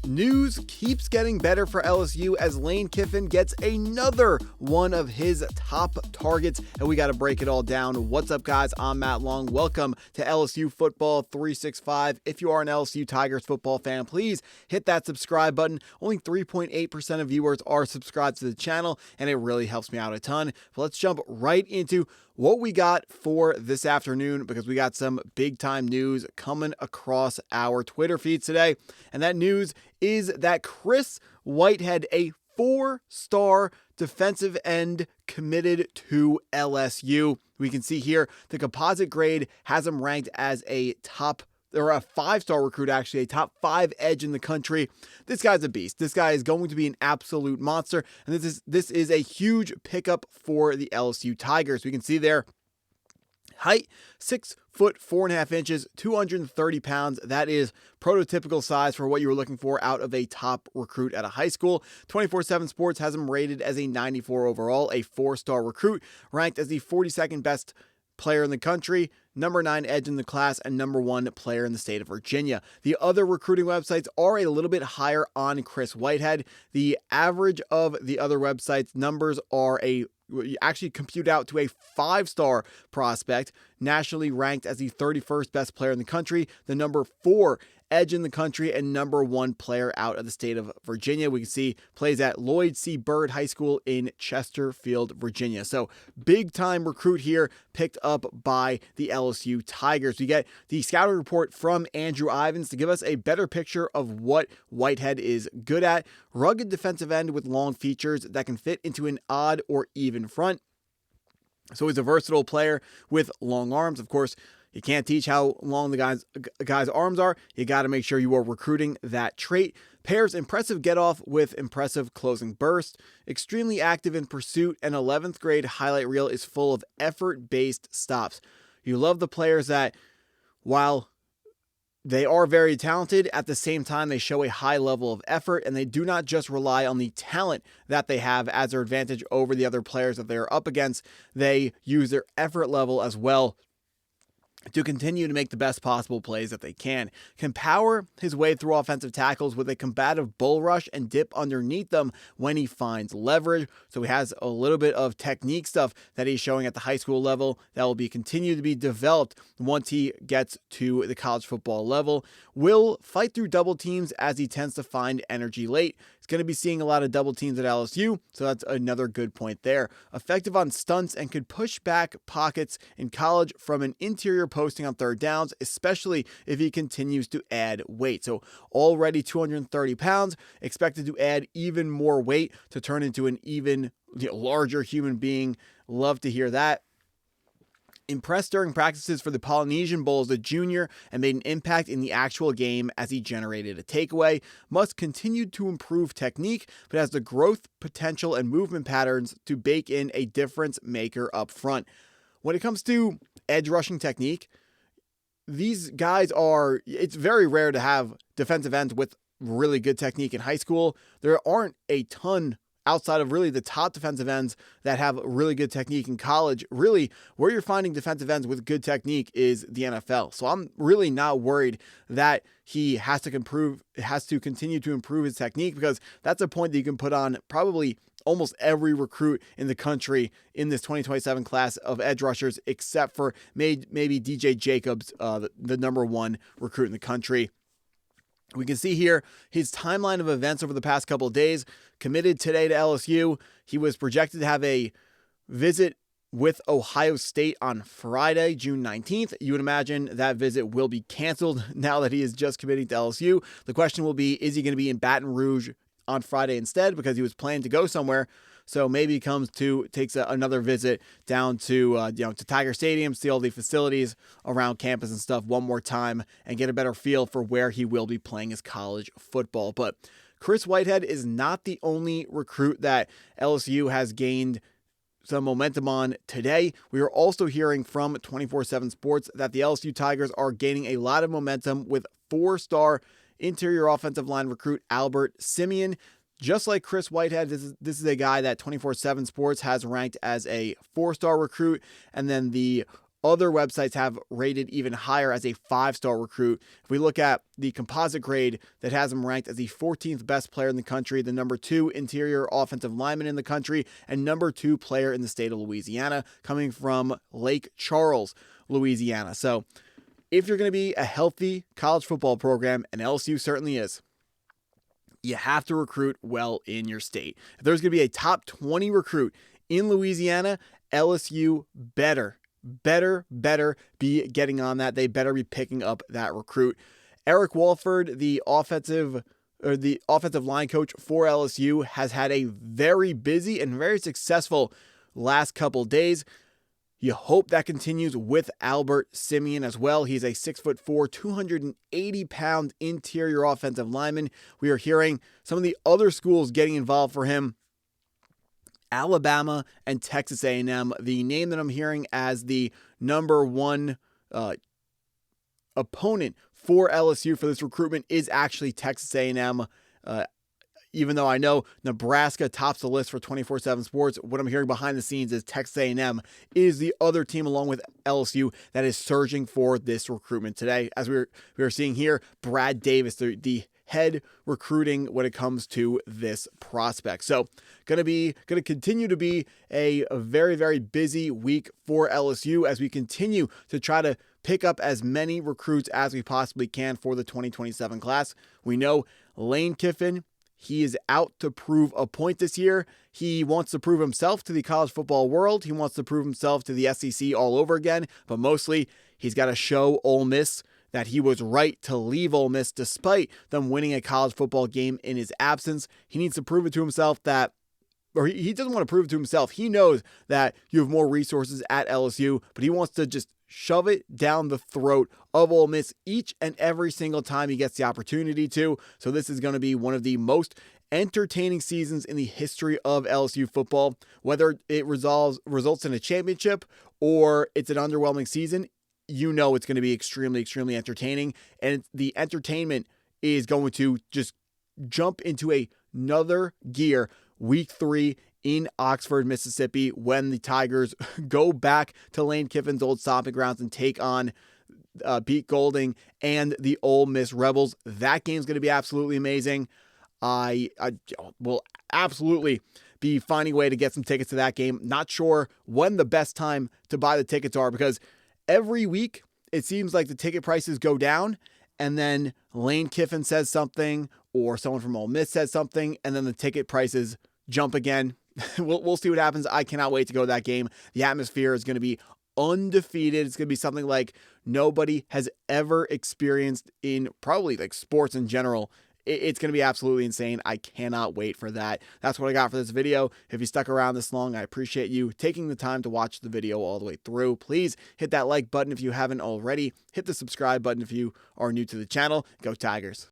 News keeps getting better for LSU as Lane Kiffin gets another one of his top targets, and we got to break it all down. What's up, guys? I'm Matt Long. Welcome to LSU Football 365. If you are an LSU Tigers football fan, please hit that subscribe button. Only 3.8% of viewers are subscribed to the channel, and it really helps me out a ton. But let's jump right into what we got for this afternoon, because we got some big time news coming across our Twitter feed today. And that news is that Chris Whitehead, a 4-star defensive end, committed to LSU. We can see here the composite grade has him ranked as a 5-star recruit, actually, a top 5 edge in the country. This guy's a beast. This guy is going to be an absolute monster, and this is a huge pickup for the LSU Tigers. We can see there, height 6 foot 4.5 inches, 230 pounds. That is prototypical size for what you were looking for out of a top recruit at a high school. 24/7 Sports has him rated as a 94 overall, a 4-star recruit, ranked as the 42nd best player in the country, number 9 edge in the class, and number 1 player in the state of Virginia. The other recruiting websites are a little bit higher on Chris Whitehead. The average of the other websites' numbers are actually compute out to a 5-star prospect, nationally ranked as the 31st best player in the country, the number 4 edge in the country, and number 1 player out of the state of Virginia. We can see plays at Lloyd C. Byrd High School in Chesterfield, Virginia. So big time recruit here, picked up by the LSU Tigers. We get the scouting report from Andrew Ivins to give us a better picture of what Whitehead is good at. Rugged defensive end with long features that can fit into an odd or even front. So he's a versatile player with long arms. Of course, you can't teach how long the guy's arms are. You got to make sure you are recruiting that trait. Pairs impressive get-off with impressive closing burst. Extremely active in pursuit. An 11th grade highlight reel is full of effort-based stops. You love the players that, while they are very talented, at the same time, they show a high level of effort, and they do not just rely on the talent that they have as their advantage over the other players that they're up against. They use their effort level as well to continue to make the best possible plays that they can power his way through offensive tackles with a combative bull rush and dip underneath them when he finds leverage. So he has a little bit of technique stuff that he's showing at the high school level that will be continued to be developed once he gets to the college football level. Will fight through double teams as he tends to find energy late. He's going to be seeing a lot of double teams at LSU, so that's another good point there. Effective on stunts and could push back pockets in college from an interior posting on third downs, especially if he continues to add weight. So already 230 pounds, expected to add even more weight to turn into an even larger human being. Love to hear that. Impressed during practices for the Polynesian Bowl as a junior and made an impact in the actual game as he generated a takeaway. Must continue to improve technique, but has the growth potential and movement patterns to bake in a difference maker up front. When it comes to edge rushing technique, these guys it's very rare to have defensive ends with really good technique in high school. There aren't a ton outside of really the top defensive ends that have really good technique in college. Really, where you're finding defensive ends with good technique is the NFL. So I'm really not worried that he has to continue to improve his technique, because that's a point that you can put on probably almost every recruit in the country in this 2027 class of edge rushers, except for maybe DJ Jacobs, the number 1 recruit in the country. We can see here his timeline of events over the past couple of days. Committed today to LSU. He was projected to have a visit with Ohio State on Friday, June 19th. You would imagine that visit will be canceled now that he is just committing to LSU. The question will be, is he going to be in Baton Rouge on Friday instead, because he was planning to go somewhere? So maybe he takes another visit down to Tiger Stadium, see all the facilities around campus and stuff one more time, and get a better feel for where he will be playing his college football. But Chris Whitehead is not the only recruit that LSU has gained some momentum on today. We are also hearing from 24/7 Sports that the LSU Tigers are gaining a lot of momentum with 4-star interior offensive line recruit Albert Simeon. Just like Chris Whitehead, this is a guy that 24/7 Sports has ranked as a 4-star recruit, and then the other websites have rated even higher as a 5-star recruit. If we look at the composite grade that has him ranked as the 14th best player in the country, the number 2 interior offensive lineman in the country, and number 2 player in the state of Louisiana, coming from Lake Charles, Louisiana. So if you're going to be a healthy college football program, and LSU certainly is, you have to recruit well in your state. If there's going to be a top 20 recruit in Louisiana, LSU better be getting on that. They better be picking up that recruit. Eric Walford, the offensive line coach for LSU, has had a very busy and very successful last couple days. You hope that continues with Albert Simeon as well. He's a 6'4", 280-pound interior offensive lineman. We are hearing some of the other schools getting involved for him. Alabama and Texas A&M. The name that I'm hearing as the number 1 opponent for LSU for this recruitment is actually Texas A&M. Even though I know Nebraska tops the list for 24/7 Sports, what I'm hearing behind the scenes is Texas A&M is the other team along with LSU that is surging for this recruitment today. As we are seeing here, Brad Davis, the head recruiting when it comes to this prospect. So going to continue to be a very, very busy week for LSU as we continue to try to pick up as many recruits as we possibly can for the 2027 class. We know Lane Kiffin, he is out to prove a point this year. He wants to prove himself to the college football world. He wants to prove himself to the SEC all over again, but mostly he's got to show Ole Miss that he was right to leave Ole Miss despite them winning a college football game in his absence. He needs to prove it to himself that, or he doesn't want to prove it to himself. He knows that you have more resources at LSU, but he wants to just shove it down the throat of Ole Miss each and every single time he gets the opportunity to. So this is going to be one of the most entertaining seasons in the history of LSU football. Whether it results in a championship or it's an underwhelming season, you know it's going to be extremely, extremely entertaining. And the entertainment is going to just jump into another gear week 3 in Oxford, Mississippi, when the Tigers go back to Lane Kiffin's old stomping grounds and take on Pete Golding and the Ole Miss Rebels. That game's going to be absolutely amazing. I will absolutely be finding a way to get some tickets to that game. Not sure when the best time to buy the tickets are, because every week it seems like the ticket prices go down, and then Lane Kiffin says something or someone from Ole Miss says something, and then the ticket prices jump again. We'll see what happens. I cannot wait to go to that game. The atmosphere is going to be undefeated. It's going to be something like nobody has ever experienced in probably like sports in general. It's going to be absolutely insane. I cannot wait for that. That's what I got for this video. If you stuck around this long, I appreciate you taking the time to watch the video all the way through. Please hit that like button if you haven't already. Hit the subscribe button if you are new to the channel. Go Tigers.